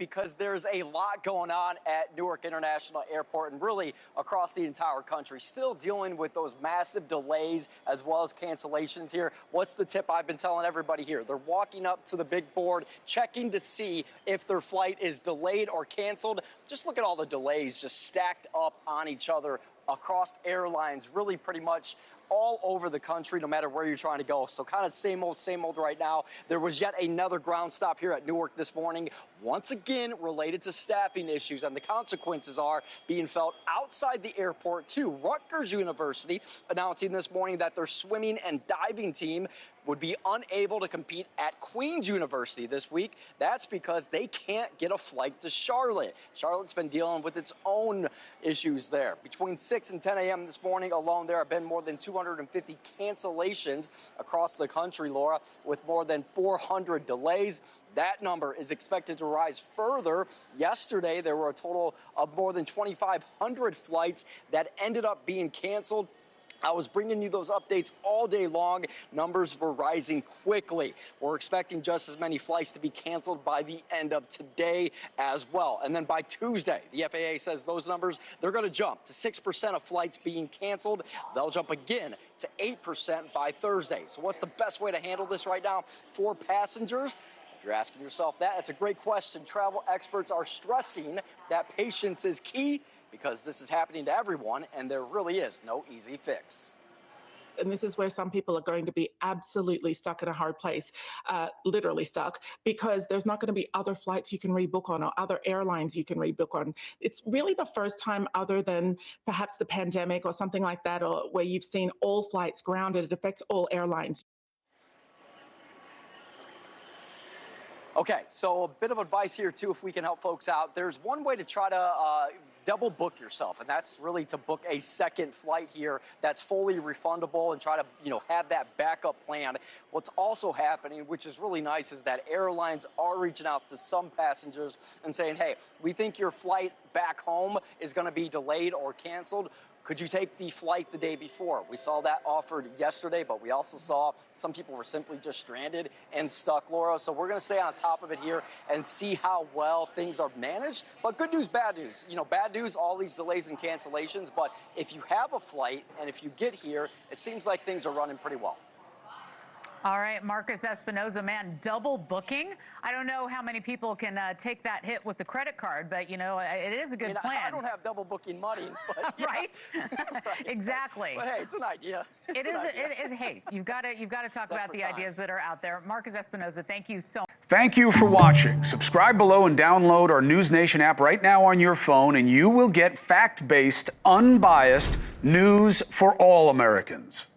because there's a lot going on at Newark International Airport and really across the entire country. Still dealing with those massive delays as well as cancellations here. What's the tip I've been telling everybody here? They're walking up to the big board, checking to see if their flight is delayed or canceled. Just look at all the delays just stacked up on each other across airlines, really pretty much all over the country, no matter where you're trying to go. So kind of same old right now. There was yet another ground stop here at Newark this morning, once again related to staffing issues, and the consequences are being felt outside the airport too. Rutgers University announcing this morning that their swimming and diving team would be unable to compete at Queen's University this week. That's because they can't get a flight to Charlotte. Charlotte's been dealing with its own issues there. Between 6 and 10 a.m. this morning alone, there have been more than 250 cancellations across the country, Laura, with more than 400 delays. That number is expected to rise further. Yesterday, there were a total of more than 2,500 flights that ended up being canceled. I was bringing you those updates all day long. Numbers were rising quickly. We're expecting just as many flights to be canceled by the end of today as well. And then by Tuesday, the FAA says those numbers, they're going to jump to 6% of flights being canceled. They'll jump again to 8% by Thursday. So what's the best way to handle this right now for passengers? If you're asking yourself that, it's a great question. Travel experts are stressing that patience is key, because this is happening to everyone, and there really is no easy fix. And this is where some people are going to be absolutely stuck in a hard place, literally stuck, because there's not going to be other flights you can rebook on or other airlines you can rebook on. It's really the first time, other than perhaps the pandemic or something like that, or where you've seen all flights grounded. It affects all airlines. Okay, so a bit of advice here too, if we can help folks out. There's one way to try to double book yourself, and that's really to book a second flight here that's fully refundable and try to, have that backup plan. What's also happening, which is really nice, is that airlines are reaching out to some passengers and saying, hey, we think your flight back home is going to be delayed or canceled. Could you take the flight the day before? We saw that offered yesterday, but we also saw some people were simply just stranded and stuck, Laura. So we're going to stay on top of it here and see how well things are managed. But good news, bad news. Bad news, all these delays and cancellations. But if you have a flight and if you get here, it seems like things are running pretty well. All right, Marcus Espinoza, man, double booking. I don't know how many people can take that hit with the credit card, but, it is a good plan. I don't have double booking money, but right? Right? Exactly. But hey, it's an idea. Hey, you've got to talk about the ideas that are out there. Marcus Espinoza, thank you so much. Thank you for watching. Subscribe below and download our NewsNation app right now on your phone, and you will get fact-based, unbiased news for all Americans.